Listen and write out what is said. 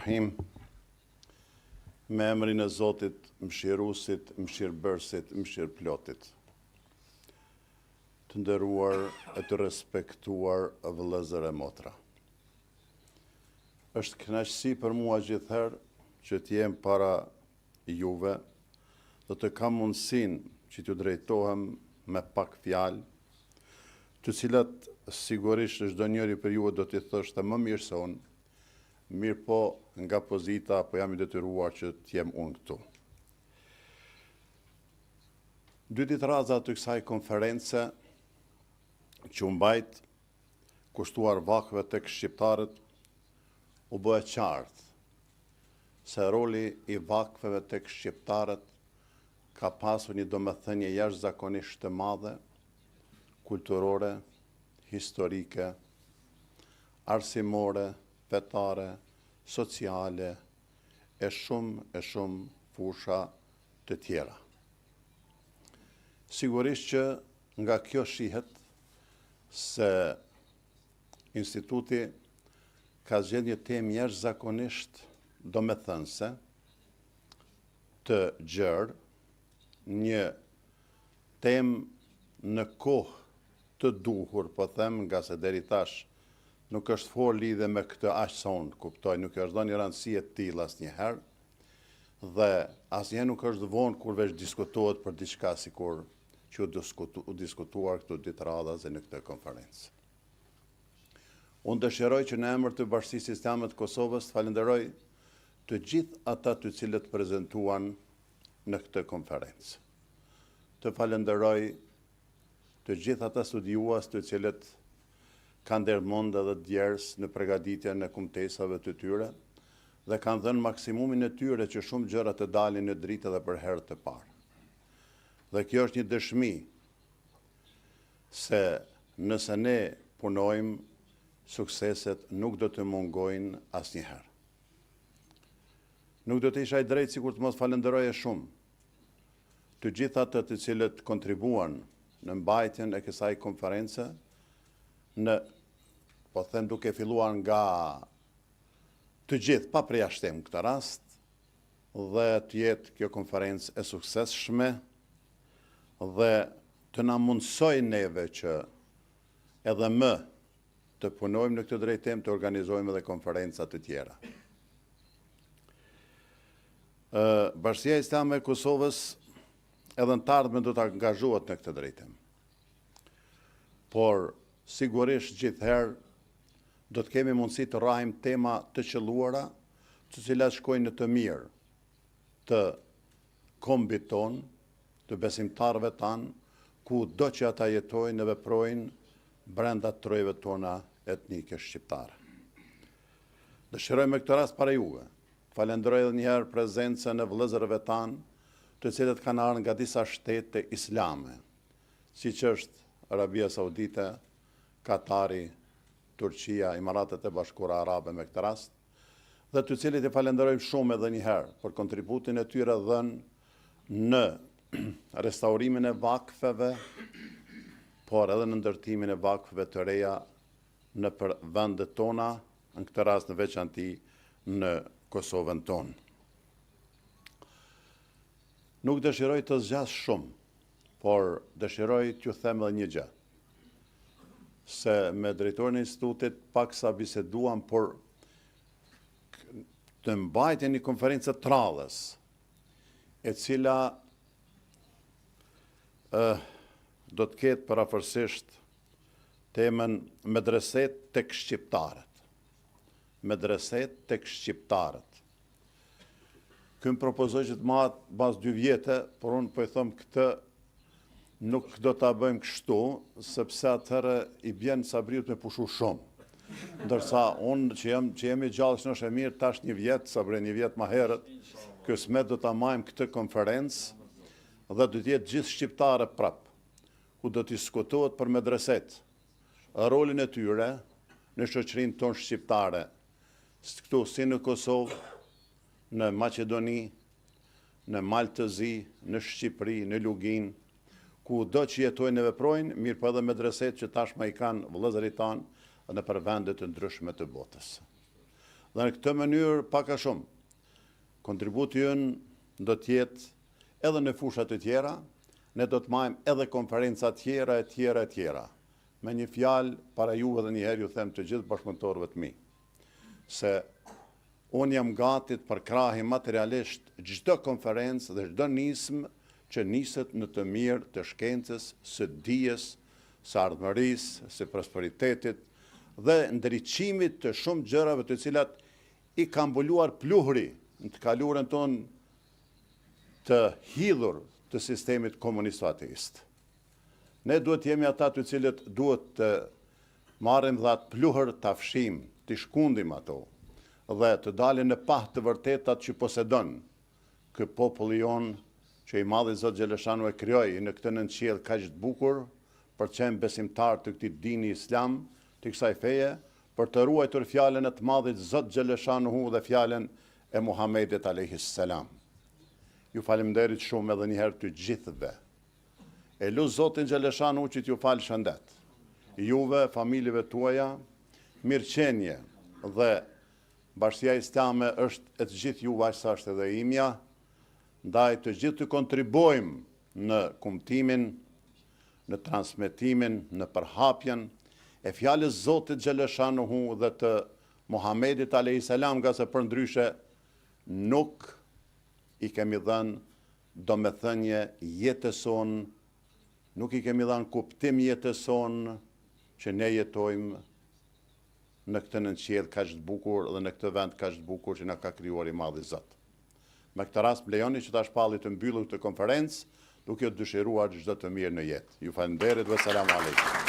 Bismillahirrahmanirrahim. Me emrin e Zotit, mëshiruesit, mëshirbërësit, mëshirëplotit. Të nderuar e të respektuar vëllezër e motra. Është kënaqësi për mua gjithherë që t'jem para juve dhe të kam mundësinë që t'ju drejtohem me pak fjalë, të cilat sigurisht çdo njeri për ju do t'i thoshte më mirë se unë, mirë po nga pozita, po jam i detyruar që t'jem unë këtu. 2 ditë radha të kësaj konference që u mbajt kushtuar vakëve tek shqiptarët, u bë e qartë se roli i vakëve tek shqiptarët ka pasur një domethënie jashtëzakonisht të madhe, kulturore, historike, arsimore, fetare, sociale, e shumë fusha të tjera. Sigurisht që nga kjo shihet se instituti ka zgjedhur një temë jashtëzakonisht domethënëse, të gjerë, një temë në kohë të duhur, po them, nga se deri tash nuk është fol lidhe me këtë aq sa unë kuptoj, nuk është dhënë rëndësi e tillë asnjëherë, dhe asnjëherë nuk është vonë kur veç diskutohet për diçka sikur që u diskutuar këto ditë radhaze në këtë konferencë. Unë dëshiroj që në emër të Bashkisë Islame të Kosovës të falenderoj të gjithë ata të cilët prezantuan në këtë konferencë. Të falenderoj të gjithë ata studiues të cilët kanë ndërmend edhe djerës në përgatitjen e kumtesave të tyre dhe kanë dhënë maksimumin e tyre që shumë gjëra të dalin në dritë edhe për herë të parë. Dhe kjo është një dëshmi se nëse ne punojmë, sukseset nuk do të mungojnë asnjëherë. Nuk do të isha i drejtë sikur të mos falenderoja shumë të gjithë ata të cilët kontribuan në mbajtjen e kësaj konference, po them duke filluar nga të gjithë pa përjashtim këtë rast, dhe të jetë kjo konferencë e suksesshme dhe të na mundsoj neve që edhe më të punojmë në këtë drejtim, të organizojmë edhe konferenca të tjera. Bashkia Islame e Kosovës edhe në të ardhmen do të angazhohet në këtë drejtim. Por sigurisht gjithherë do të kemi mundësi të rrajmë tema të qelluara, të cilat shkojnë në të mirë të kombit ton, të besimtarëve tanë, ku do që ata jetojnë dhe veprojnë brenda trojve tona etnike shqiptare. Dëshiroj me këtë rast para juve, falenderoj edhe njëherë prezencën e vëllezërve tanë, të cilët kanë ardhur nga disa shtete islame, siç është Arabia Saudite, Katari, Turqia, Emiratet e Bashkuara Arabe me këtë rast, dhe të cilët i falenderojmë shumë edhe njëherë për kontributin e tyre dhënë në restaurimin e vakfeve, por edhe në ndërtimin e vakfeve të reja në për vendet tona, në këtë rast në veçanti në Kosovën tonë. Nuk dëshiroj të zgjas shumë, por dëshiroj t'ju them edhe një gjë, se me drejtorin e institutit paksa biseduam, por të mbajtjen një konferencë të radhës, e cila do të ketë parafërsisht temën medreset tek shqiptarët. Medreset tek shqiptarët. Këmë propozoj që të matë bas 2 vjetë, por unë po i thëmë këtë nuk do të bëjmë kështu, sepse atëherë i bjenë Sabriut me pushu shumë. Ndërsa unë që jemi gjallë që nështë e mirë, tash 1 vjetë, Sabri 1 vjetë ma herët, kësmet do të majmë këtë konferencë, dhe do të jetë gjithë shqiptare prapë, ku do të diskutohet për medreset, rolin e tyre në shoqërinë tonë shqiptare, këtu si në Kosovë, në Maqedoni, në Maltëzi, në Shqipëri, në Lugin, ku do që jetojnë e veprojnë, mirë për edhe medreset që tashma i kanë vëllezërit tanë në për vendet të ndryshme të botës. Dhe në këtë mënyrë paka shumë, kontributi ynë do t'jetë edhe në fushat e tjera, ne do të majmë edhe konferenca tjera. Me një fjalë, para juve dhe njëherë ju them të gjithë bashkëpunëtorëve të mi, se unë jam gati të përkrahi materialisht çdo konferencë dhe çdo nismë që niset në të mirë të shkencës, së dijes, së ardhmërisë, së prosperitetit dhe ndriçimit të shumë gjërave të cilat i ka mbuluar pluhuri në të kaluarën tonë të hidhur të sistemit komunist ateist. Ne duhet jemi ata të cilët duhet të marrim dhe atë pluhër të afshim, të shkundim ato, dhe të dalin në pah të vërtetat që posedon ky populli jon që i madhi Zot Gjeleshanu e krijoi në këtë nënqiell kaq të bukur, për të qenë besimtar të këtij dini islam, të kësaj feje, për të ruajtur fjalën e të madhit Zot Gjeleshanu dhe fjalën e Muhamedit alayhis salam. Ju faleminderit shumë edhe një herë të gjithëve. E lut Zotin Gjeleshanu që t'ju falë shëndet. Juve, familjeve tuaja, mirëqenie dhe Bashkia Islame është e të gjithë juve aq sa është edhe imja, ndaj të gjithë të kontribuojmë në kumtimin, në transmetimin, në përhapjen e fjalës Zotit Gjeleshanu dhe të Muhamedit alayhis salam, nga se përndryshe nuk i kemi dhënë domethënie jetës sonë, nuk i kemi dhënë kuptim jetës sonë që ne jetojmë në këtë nënqiell kaq të bukur dhe në këtë vend kaq të bukur që na ka krijuar i madhi Zot. Me këtë rast lejoni që ta shpalli të mbyllur këtë konferencë, duke ju dëshiruar çdo të mirë në jetë. Ju falenderoj dhe selam aleikum.